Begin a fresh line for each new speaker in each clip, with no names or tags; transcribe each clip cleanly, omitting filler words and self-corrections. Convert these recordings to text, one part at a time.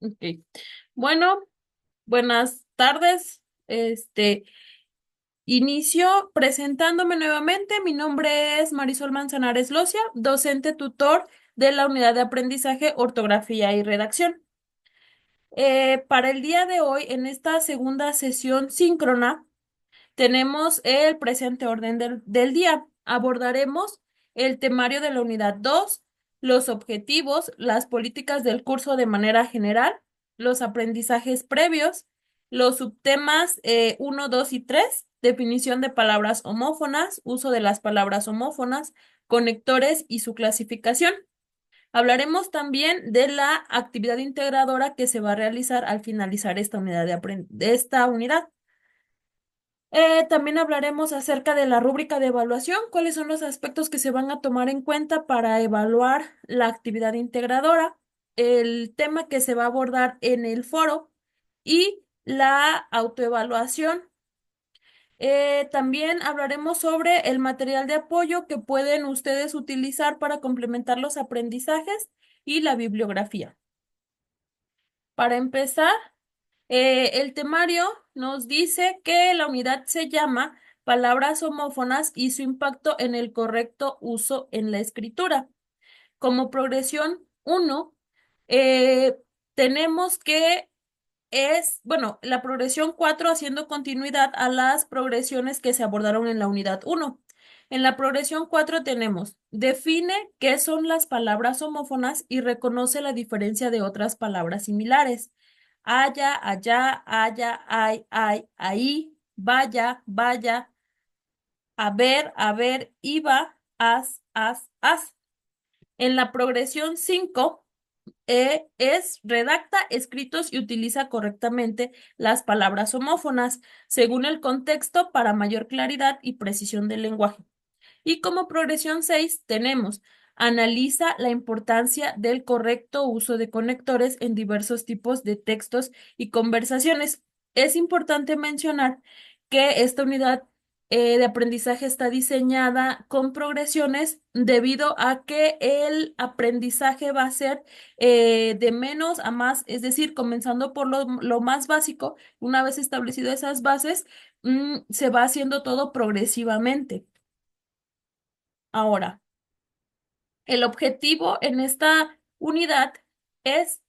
Ok. Bueno, buenas tardes. Inicio presentándome nuevamente. Mi nombre es Marisol Manzanares Locia, docente tutor de la Unidad de Aprendizaje, Ortografía y Redacción. Para el día de hoy, en esta segunda sesión síncrona, tenemos el presente orden del día. Abordaremos el temario de la unidad 2, los objetivos, las políticas del curso de manera general, los aprendizajes previos, los subtemas 1, 2 y 3, definición de palabras homófonas, uso de las palabras homófonas, conectores y su clasificación. Hablaremos también de la actividad integradora que se va a realizar al finalizar esta unidad de esta unidad. También hablaremos acerca de la rúbrica de evaluación, cuáles son los aspectos que se van a tomar en cuenta para evaluar la actividad integradora, el tema que se va a abordar en el foro y la autoevaluación. También hablaremos sobre el material de apoyo que pueden ustedes utilizar para complementar los aprendizajes y la bibliografía. Para empezar, el temario nos dice que la unidad se llama Palabras homófonas y su impacto en el correcto uso en la escritura. Como progresión uno, eh, tenemos que bueno, la progresión 4 haciendo continuidad a las progresiones que se abordaron en la unidad uno. En la progresión 4 tenemos, define qué son las palabras homófonas y reconoce la diferencia de otras palabras similares. Haya, allá, haya, ay, ahí, vaya, vaya, a ver, iba, haz. En la progresión 5 es redacta escritos y utiliza correctamente las palabras homófonas según el contexto para mayor claridad y precisión del lenguaje. Y como progresión 6 tenemos analiza la importancia del correcto uso de conectores en diversos tipos de textos y conversaciones. Es importante mencionar que esta unidad de aprendizaje está diseñada con progresiones debido a que el aprendizaje va a ser de menos a más, es decir, comenzando por lo más básico, una vez establecido esas bases, se va haciendo todo progresivamente. Ahora, el objetivo en esta unidad es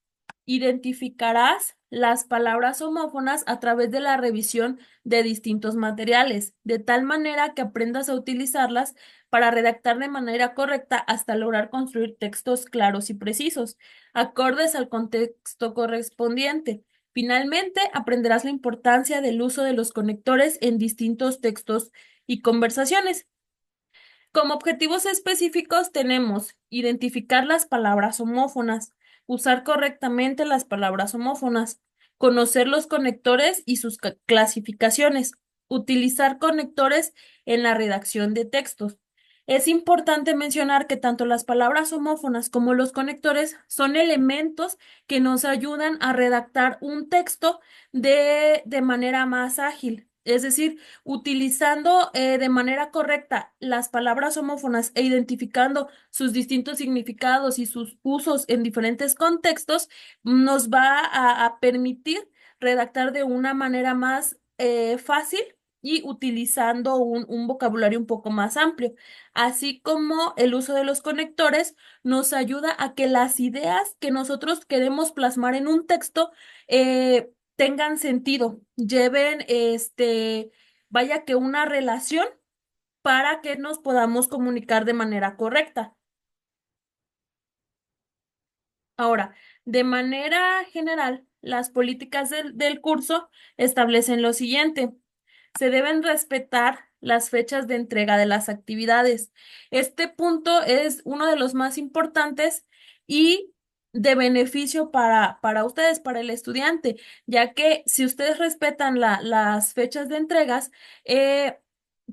identificarás las palabras homófonas a través de la revisión de distintos materiales, de tal manera que aprendas a utilizarlas para redactar de manera correcta hasta lograr construir textos claros y precisos, acordes al contexto correspondiente. Finalmente, aprenderás la importancia del uso de los conectores en distintos textos y conversaciones. Como objetivos específicos tenemos identificar las palabras homófonas, usar correctamente las palabras homófonas, conocer los conectores y sus clasificaciones, utilizar conectores en la redacción de textos. Es importante mencionar que tanto las palabras homófonas como los conectores son elementos que nos ayudan a redactar un texto de manera más ágil. Es decir, utilizando de manera correcta las palabras homófonas e identificando sus distintos significados y sus usos en diferentes contextos, nos va a permitir redactar de una manera más fácil y utilizando un vocabulario un poco más amplio, así como el uso de los conectores nos ayuda a que las ideas que nosotros queremos plasmar en un texto tengan sentido, lleven vaya que una relación para que nos podamos comunicar de manera correcta. Ahora, de manera general, las políticas del curso establecen lo siguiente. Se deben respetar las fechas de entrega de las actividades. Este punto es uno de los más importantes y de beneficio para ustedes, para el estudiante, ya que si ustedes respetan las fechas de entregas, eh,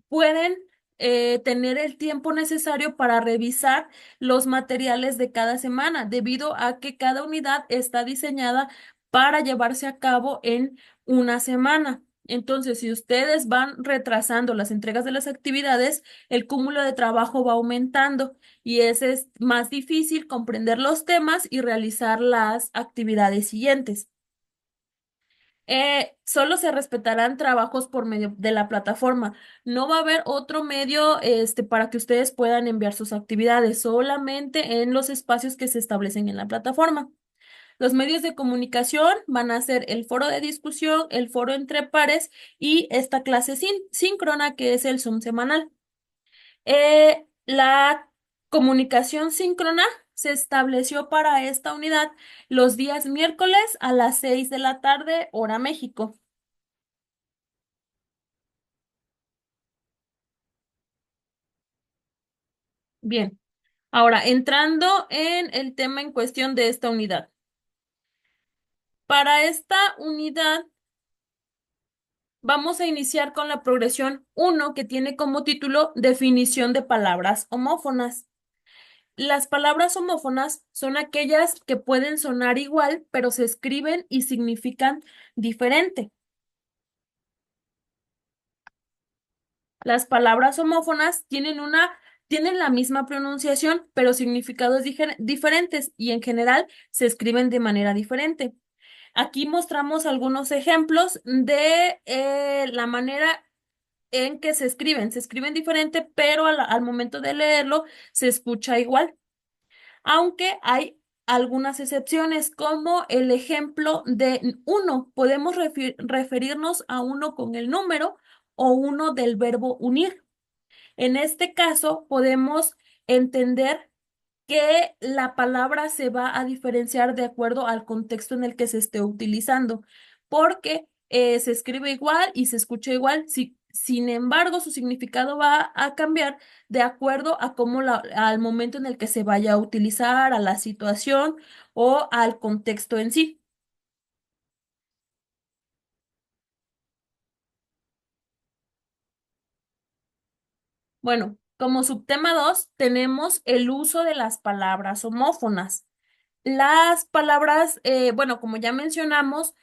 pueden tener el tiempo necesario para revisar los materiales de cada semana, debido a que cada unidad está diseñada para llevarse a cabo en una semana. Entonces, si ustedes van retrasando las entregas de las actividades, el cúmulo de trabajo va aumentando y es más difícil comprender los temas y realizar las actividades siguientes. Solo se respetarán trabajos por medio de la plataforma. No va a haber otro medio, para que ustedes puedan enviar sus actividades, solamente en los espacios que se establecen en la plataforma. Los medios de comunicación van a ser el foro de discusión, el foro entre pares y esta clase síncrona que es el Zoom semanal. La comunicación síncrona se estableció para esta unidad los días miércoles a las 6 de la tarde, hora México. Bien, ahora entrando en el tema en cuestión de esta unidad. Para esta unidad vamos a iniciar con la progresión 1 que tiene como título Definición de palabras homófonas. Las palabras homófonas son aquellas que pueden sonar igual, pero se escriben y significan diferente. Las palabras homófonas tienen la misma pronunciación, pero significados diferentes y en general se escriben de manera diferente. Aquí mostramos algunos ejemplos de la manera en que se escriben. Se escriben diferente, pero al momento de leerlo se escucha igual. Aunque hay algunas excepciones, como el ejemplo de uno. Podemos referirnos a uno con el número o uno del verbo unir. En este caso, podemos entender que la palabra se va a diferenciar de acuerdo al contexto en el que se esté utilizando, porque se escribe igual y se escucha igual. Sin embargo, su significado va a cambiar de acuerdo a al momento en el que se vaya a utilizar, a la situación o al contexto en sí. Bueno, como subtema 2 tenemos el uso de las palabras homófonas. Las palabras, bueno, como ya mencionamos,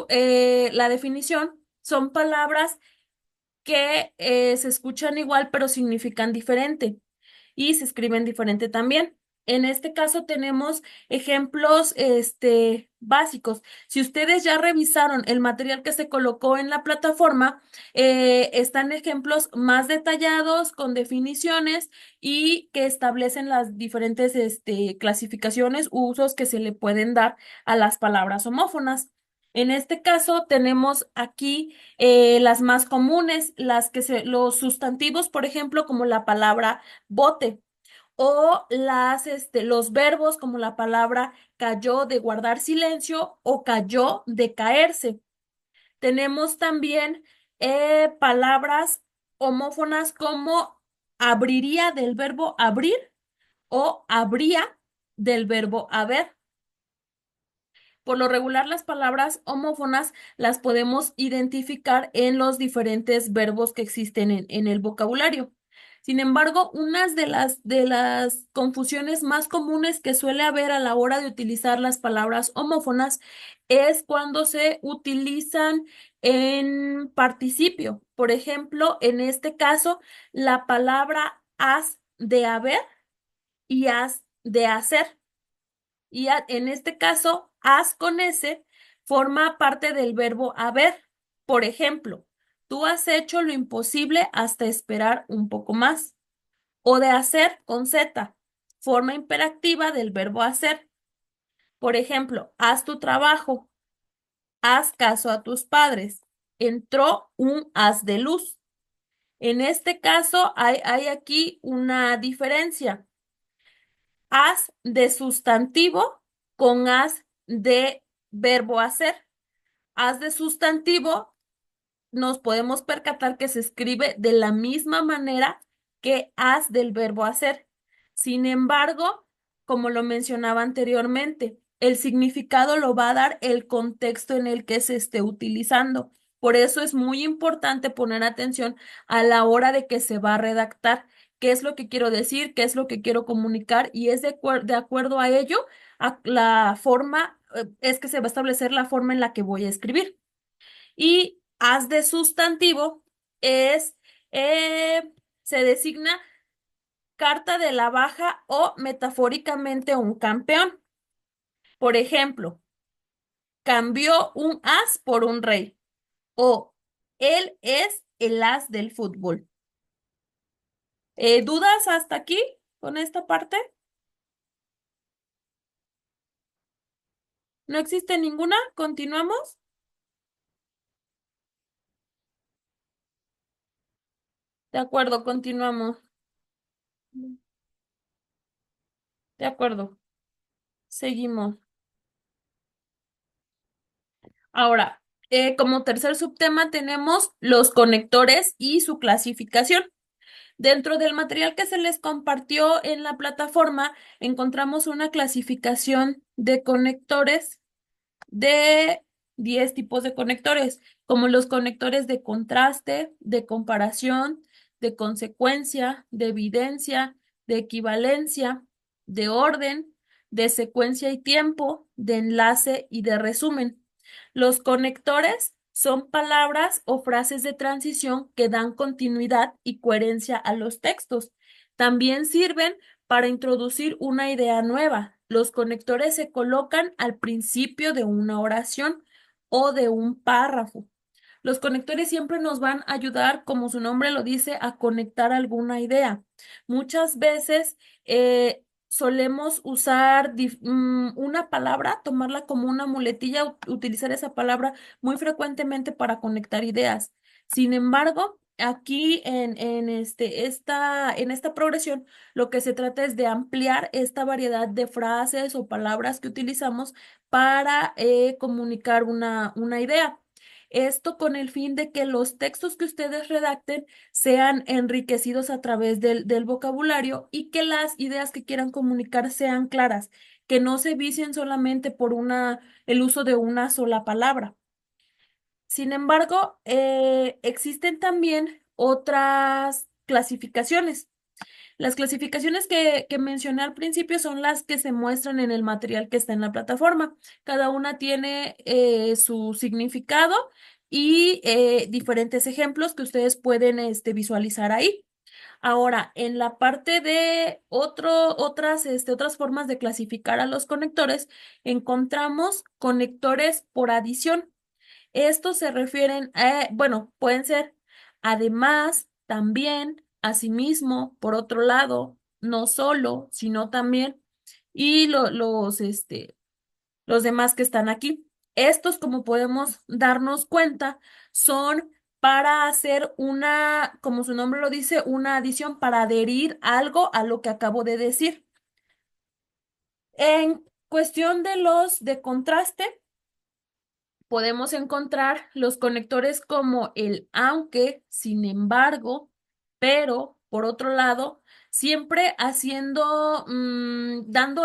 la definición son palabras que se escuchan igual pero significan diferente y se escriben diferente también. En este caso tenemos ejemplos, básicos. Si ustedes ya revisaron el material que se colocó en la plataforma, están ejemplos más detallados con definiciones y que establecen las diferentes, clasificaciones, usos que se le pueden dar a las palabras homófonas. En este caso tenemos aquí las más comunes, los sustantivos, por ejemplo, como la palabra bote o los verbos como la palabra cayó de guardar silencio o cayó de caerse. Tenemos también palabras homófonas como abriría del verbo abrir o habría del verbo haber. Por lo regular, las palabras homófonas las podemos identificar en los diferentes verbos que existen en el vocabulario. Sin embargo, unas de las confusiones más comunes que suele haber a la hora de utilizar las palabras homófonas es cuando se utilizan en participio. Por ejemplo, en este caso, la palabra has de haber y has de hacer. Y en este caso, has con S forma parte del verbo haber. Por ejemplo, tú has hecho lo imposible hasta esperar un poco más. O de hacer con Z, forma imperativa del verbo hacer. Por ejemplo, haz tu trabajo, haz caso a tus padres. Entró un haz de luz. En este caso, hay aquí una diferencia. Haz de sustantivo con haz de verbo hacer. Haz de sustantivo nos podemos percatar que se escribe de la misma manera que haz del verbo hacer. Sin embargo, como lo mencionaba anteriormente, el significado lo va a dar el contexto en el que se esté utilizando. Por eso es muy importante poner atención a la hora de que se va a redactar, qué es lo que quiero decir, qué es lo que quiero comunicar y es de acuerdo a ello, a la forma, es que se va a establecer la forma en la que voy a escribir. Y as de sustantivo es, eh, se designa carta de la baja o metafóricamente un campeón. Por ejemplo, cambió un as por un rey o él es el as del fútbol. ¿Dudas hasta aquí con esta parte? ¿No existe ninguna? ¿Continuamos? De acuerdo, continuamos. De acuerdo, seguimos. Ahora, como tercer subtema tenemos los conectores y su clasificación. Dentro del material que se les compartió en la plataforma, encontramos una clasificación de conectores de 10 tipos de conectores, como los conectores de contraste, de comparación, de consecuencia, de evidencia, de equivalencia, de orden, de secuencia y tiempo, de enlace y de resumen. Los conectores son palabras o frases de transición que dan continuidad y coherencia a los textos. También sirven para introducir una idea nueva. Los conectores se colocan al principio de una oración o de un párrafo. Los conectores siempre nos van a ayudar, como su nombre lo dice, a conectar alguna idea. Muchas veces solemos usar una palabra, tomarla como una muletilla, utilizar esa palabra muy frecuentemente para conectar ideas. Sin embargo, aquí en esta progresión, lo que se trata es de ampliar esta variedad de frases o palabras que utilizamos para comunicar una idea. Esto con el fin de que los textos que ustedes redacten sean enriquecidos a través del vocabulario y que las ideas que quieran comunicar sean claras, que no se vicien solamente por el uso de una sola palabra. Sin embargo, existen también otras clasificaciones. Las clasificaciones que mencioné al principio son las que se muestran en el material que está en la plataforma. Cada una tiene su significado y diferentes ejemplos que ustedes pueden visualizar ahí. Ahora, en la parte de otras formas de clasificar a los conectores, encontramos conectores por adición. Estos se refieren a, bueno, pueden ser además, también, asimismo, por otro lado, no solo, sino también, y los demás que están aquí. Estos, como podemos darnos cuenta, son para hacer como su nombre lo dice, una adición para adherir algo a lo que acabo de decir. En cuestión de los de contraste, podemos encontrar los conectores como el aunque, sin embargo, pero, por otro lado, siempre dando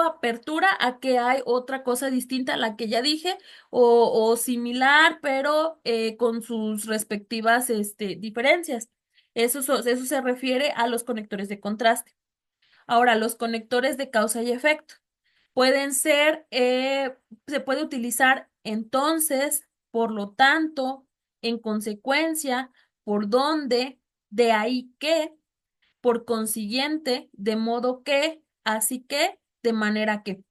apertura a que hay otra cosa distinta a la que ya dije o similar, pero con sus respectivas diferencias. Eso se refiere a los conectores de contraste. Ahora, los conectores de causa y efecto. Pueden ser, se puede utilizar entonces, por lo tanto, en consecuencia, por donde, de ahí que, por consiguiente, de modo que, así que, de manera que.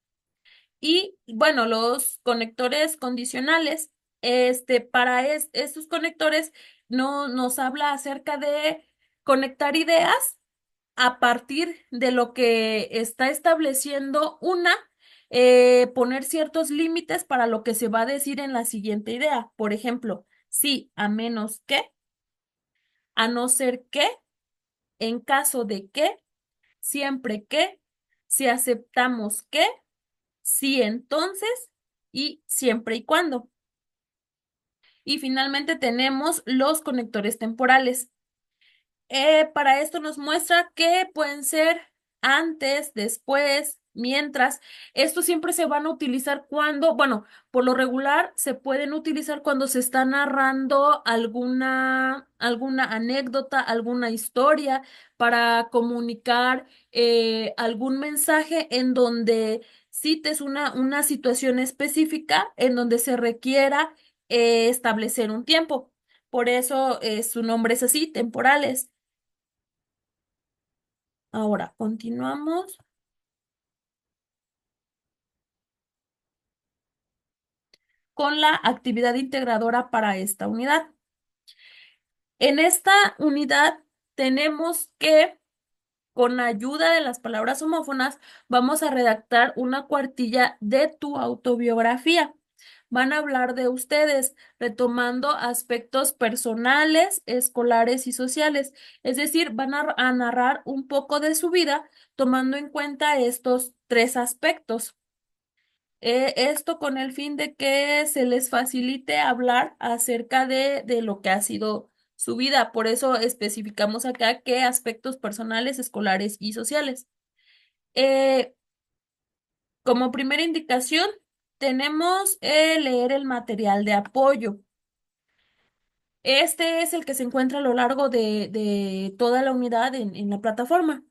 Y bueno, los conectores condicionales, estos conectores no nos habla acerca de conectar ideas a partir de lo que está estableciendo poner ciertos límites para lo que se va a decir en la siguiente idea. Por ejemplo, sí, a menos que, a no ser que, en caso de que, siempre que, si aceptamos que, sí, entonces y siempre y cuando. Y finalmente tenemos los conectores temporales. Para esto nos muestra que pueden ser antes, después, mientras. Estos siempre se van a utilizar cuando, bueno, por lo regular se pueden utilizar cuando se está narrando alguna anécdota, alguna historia para comunicar algún mensaje en donde cites una situación específica en donde se requiera establecer un tiempo. Por eso su nombre es así, temporales. Ahora, continuamos con la actividad integradora para esta unidad. En esta unidad tenemos que, con ayuda de las palabras homófonas, vamos a redactar una cuartilla de tu autobiografía. Van a hablar de ustedes, retomando aspectos personales, escolares y sociales. Es decir, van a narrar un poco de su vida, tomando en cuenta estos tres aspectos. Esto con el fin de que se les facilite hablar acerca de lo que ha sido su vida. Por eso especificamos acá qué aspectos personales, escolares y sociales. Eh, Como primera indicación, tenemos leer el material de apoyo. Este es el que se encuentra a lo largo de toda la unidad en la plataforma.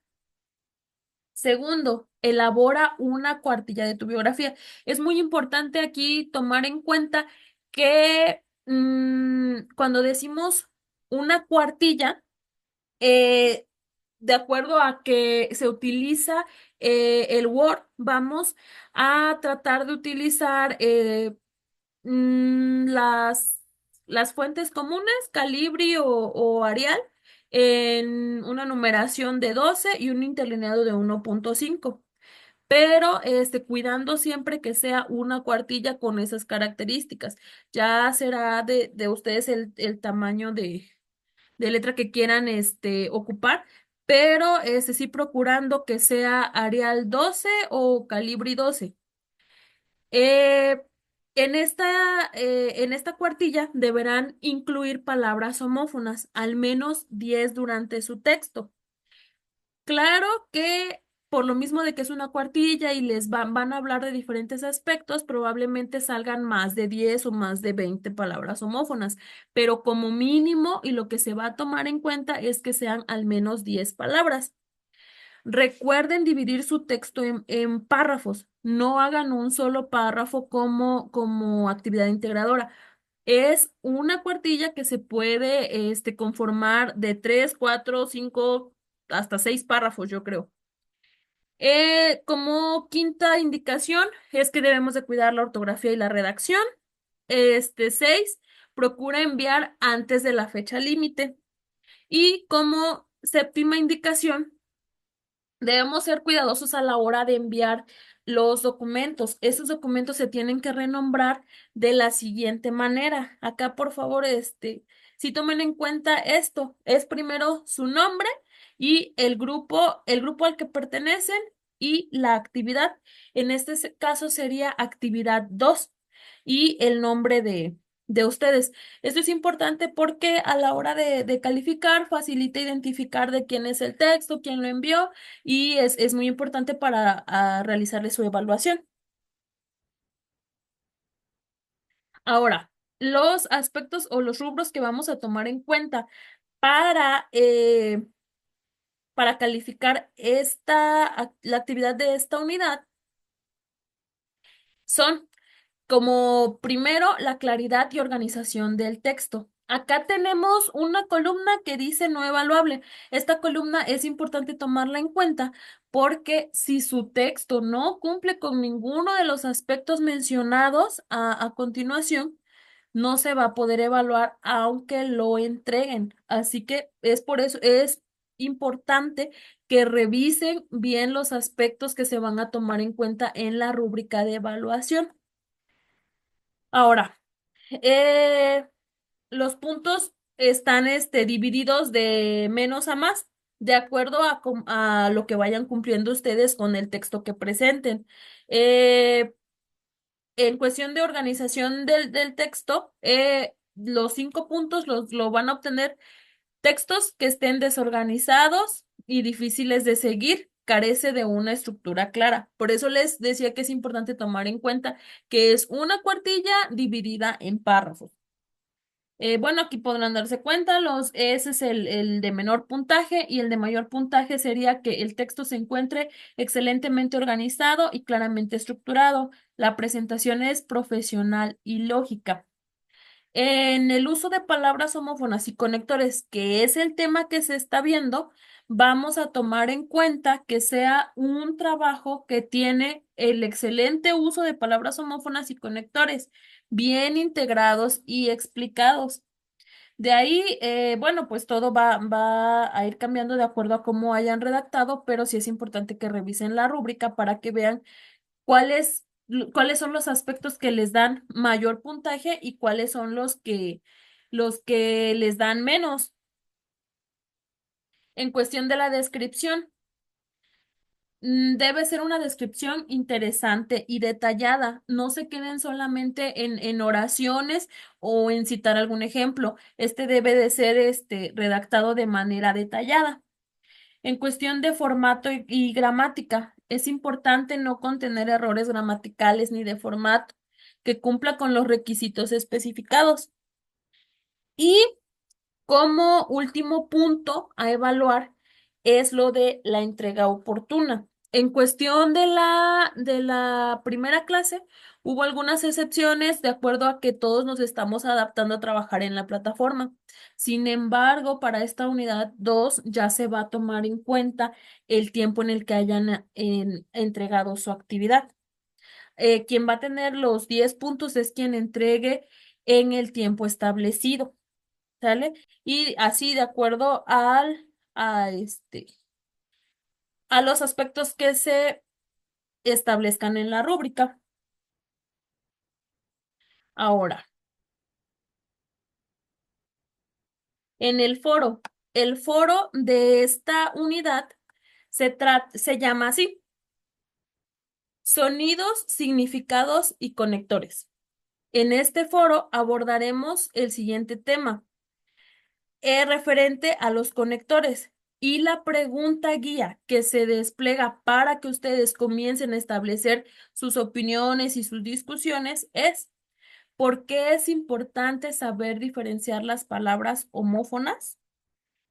Segundo, elabora una cuartilla de tu biografía. Es muy importante aquí tomar en cuenta que cuando decimos una cuartilla, eh, de acuerdo a que se utiliza el Word, vamos a tratar de utilizar las fuentes comunes, Calibri o Arial, en una numeración de 12 y un interlineado de 1.5, pero cuidando siempre que sea una cuartilla con esas características. Ya será de ustedes el tamaño de letra que quieran ocupar, pero sí procurando que sea Arial 12 o Calibri 12. Eh, en esta cuartilla deberán incluir palabras homófonas, al menos 10 durante su texto. Claro que por lo mismo de que es una cuartilla y van a hablar de diferentes aspectos, probablemente salgan más de 10 o más de 20 palabras homófonas, pero como mínimo y lo que se va a tomar en cuenta es que sean al menos 10 palabras. Recuerden dividir su texto en párrafos. No hagan un solo párrafo como actividad integradora. Es una cuartilla que se puede conformar de 3, 4, 5, hasta 6 párrafos, yo creo. Como quinta indicación es que debemos de cuidar la ortografía y la redacción. 6, procura enviar antes de la fecha límite. Y como séptima indicación, debemos ser cuidadosos a la hora de enviar los documentos. Esos documentos se tienen que renombrar de la siguiente manera. Acá, por favor, si tomen en cuenta esto, es primero su nombre y el grupo al que pertenecen y la actividad. En este caso sería actividad 2 y el nombre de ustedes. Esto es importante porque a la hora de calificar facilita identificar de quién es el texto, quién lo envió y es muy importante para realizarle su evaluación. Ahora, los aspectos o los rubros que vamos a tomar en cuenta para, eh, para calificar la actividad de esta unidad son como primero la claridad y organización del texto. Acá tenemos una columna que dice no evaluable. Esta columna es importante tomarla en cuenta porque si su texto no cumple con ninguno de los aspectos mencionados a continuación, no se va a poder evaluar aunque lo entreguen. Así que es por eso, es importante que revisen bien los aspectos que se van a tomar en cuenta en la rúbrica de evaluación. Ahora, eh, los puntos están divididos de menos a más, de acuerdo a lo que vayan cumpliendo ustedes con el texto que presenten. Eh, en cuestión de organización del texto, los 5 puntos lo van a obtener textos que estén desorganizados y difíciles de seguir. Carece de una estructura clara. Por eso les decía que es importante tomar en cuenta que es una cuartilla dividida en párrafos. Bueno, aquí podrán darse cuenta, ese es el de menor puntaje y el de mayor puntaje sería que el texto se encuentre excelentemente organizado y claramente estructurado. La presentación es profesional y lógica. En el uso de palabras homófonas y conectores, que es el tema que se está viendo, vamos a tomar en cuenta que sea un trabajo que tiene el excelente uso de palabras homófonas y conectores, bien integrados y explicados. De ahí, bueno, pues todo va a ir cambiando de acuerdo a cómo hayan redactado, pero sí es importante que revisen la rúbrica para que vean cuáles son los aspectos que les dan mayor puntaje y cuáles son los que les dan menos. En cuestión de la descripción, debe ser una descripción interesante y detallada. No se queden solamente en oraciones o en citar algún ejemplo. Este debe de ser redactado de manera detallada. En cuestión de formato y gramática, es importante no contener errores gramaticales ni de formato, que cumpla con los requisitos especificados. Y como último punto a evaluar es lo de la entrega oportuna. En cuestión de de la primera clase, hubo algunas excepciones de acuerdo a que todos nos estamos adaptando a trabajar en la plataforma. Sin embargo, para esta unidad 2 ya se va a tomar en cuenta el tiempo en el que hayan entregado su actividad. Quien va a tener los 10 puntos es quien entregue en el tiempo establecido. ¿Sale? Y así de acuerdo a a los aspectos que se establezcan en la rúbrica. Ahora, en el foro de esta unidad se llama así: sonidos, significados y conectores. En este foro abordaremos el siguiente tema, referente a los conectores. Y la pregunta guía que se despliega para que ustedes comiencen a establecer sus opiniones y sus discusiones es: ¿por qué es importante saber diferenciar las palabras homófonas?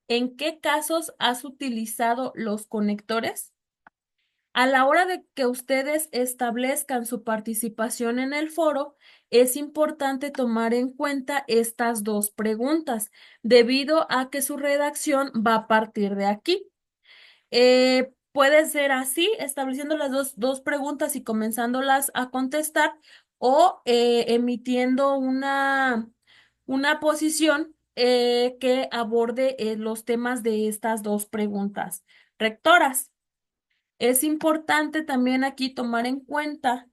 ¿En qué casos has utilizado los conectores? A la hora de que ustedes establezcan su participación en el foro, es importante tomar en cuenta estas dos preguntas, debido a que su redacción va a partir de aquí. Puede ser así, estableciendo las dos preguntas y comenzándolas a contestar, o emitiendo una posición que aborde los temas de estas dos preguntas rectoras. Es importante también aquí tomar en cuenta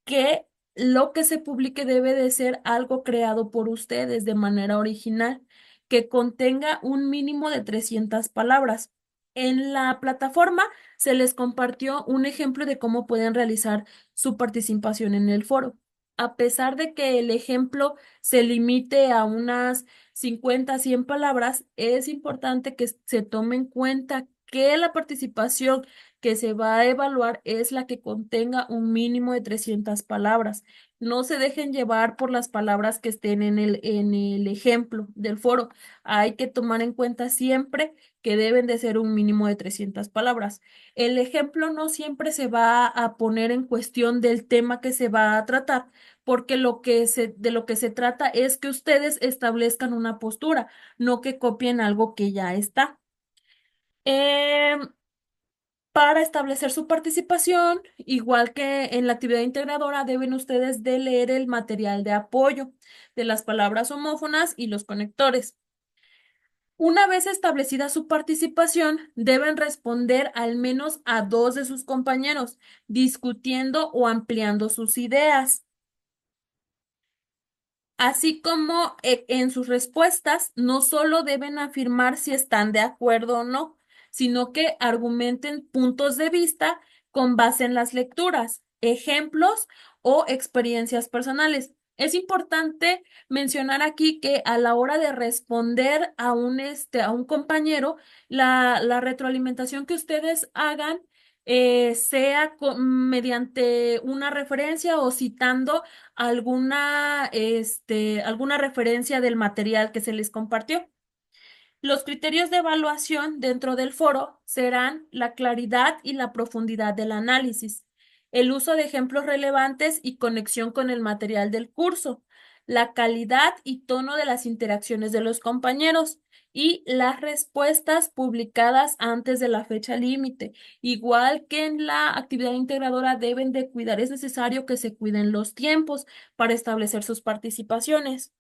que lo que se publique debe de ser algo creado por ustedes de manera original, que contenga un mínimo de 300 palabras. En la plataforma se les compartió un ejemplo de cómo pueden realizar su participación en el foro. A pesar de que el ejemplo se limite a unas 50 100 palabras, es importante que se tome en cuenta que la participación que se va a evaluar es la que contenga un mínimo de 300 palabras. No se dejen llevar por las palabras que estén en el ejemplo del foro. Hay que tomar en cuenta siempre que deben de ser un mínimo de 300 palabras. El ejemplo no siempre se va a poner en cuestión del tema que se va a tratar, porque de lo que se trata es que ustedes establezcan una postura, no que copien algo que ya está. Em, para establecer su participación, igual que en la actividad integradora, deben ustedes de leer el material de apoyo de las palabras homófonas y los conectores. Una vez establecida su participación, deben responder al menos a dos de sus compañeros, discutiendo o ampliando sus ideas. Así como en sus respuestas, no solo deben afirmar si están de acuerdo o no, sino que argumenten puntos de vista con base en las lecturas, ejemplos o experiencias personales. Es importante mencionar aquí que a la hora de responder a a un compañero, la retroalimentación que ustedes hagan sea mediante una referencia o citando alguna referencia del material que se les compartió. Los criterios de evaluación dentro del foro serán la claridad y la profundidad del análisis, el uso de ejemplos relevantes y conexión con el material del curso, la calidad y tono de las interacciones de los compañeros y las respuestas publicadas antes de la fecha límite. Igual que en la actividad integradora deben de cuidar, es necesario que se cuiden los tiempos para establecer sus participaciones.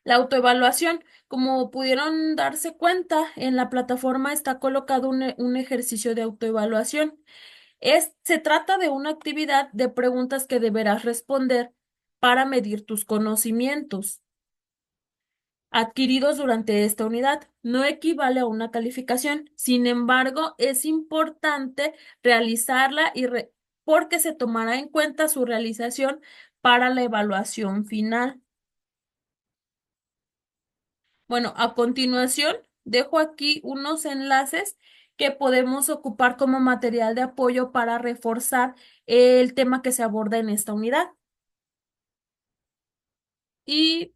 La autoevaluación, como pudieron darse cuenta, en la plataforma está colocado un ejercicio de autoevaluación. Se trata de una actividad de preguntas que deberás responder para medir tus conocimientos adquiridos durante esta unidad. No equivale a una calificación. Sin embargo, es importante realizarla porque se tomará en cuenta su realización para la evaluación final. Bueno, a continuación, dejo aquí unos enlaces que podemos ocupar como material de apoyo para reforzar el tema que se aborda en esta unidad. Y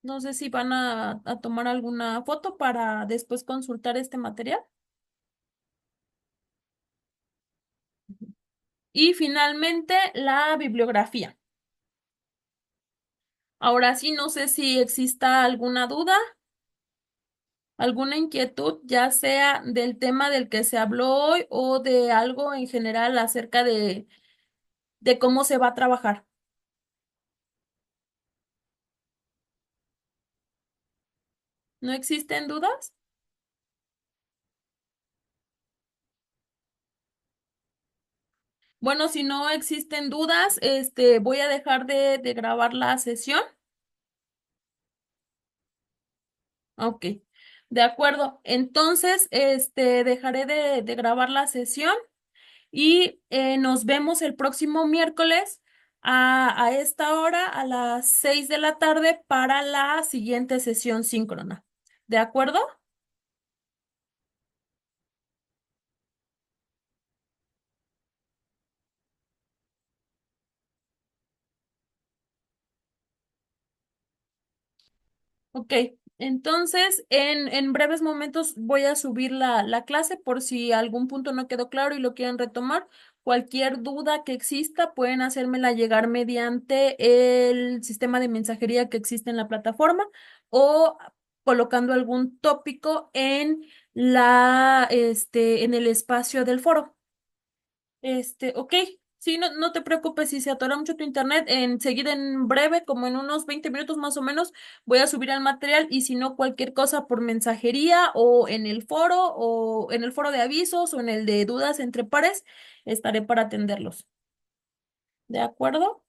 no sé si van a tomar alguna foto para después consultar este material. Y finalmente, la bibliografía. Ahora sí, no sé si exista alguna duda, alguna inquietud, ya sea del tema del que se habló hoy o de algo en general acerca de cómo se va a trabajar. ¿No existen dudas? Bueno, si no existen dudas, voy a dejar de grabar la sesión. Ok, de acuerdo. Entonces, dejaré de grabar la sesión y nos vemos el próximo miércoles a esta hora, a las 6 de la tarde, para la siguiente sesión síncrona. ¿De acuerdo? Ok, entonces en breves momentos voy a subir la clase por si algún punto no quedó claro y lo quieren retomar. Cualquier duda que exista pueden hacérmela llegar mediante el sistema de mensajería que existe en la plataforma o colocando algún tópico en en el espacio del foro. Ok, sí, no te preocupes si se atora mucho tu internet, enseguida en breve, como en unos 20 minutos más o menos, voy a subir el material y si no, cualquier cosa por mensajería o en el foro de avisos o en el de dudas entre pares, estaré para atenderlos. ¿De acuerdo?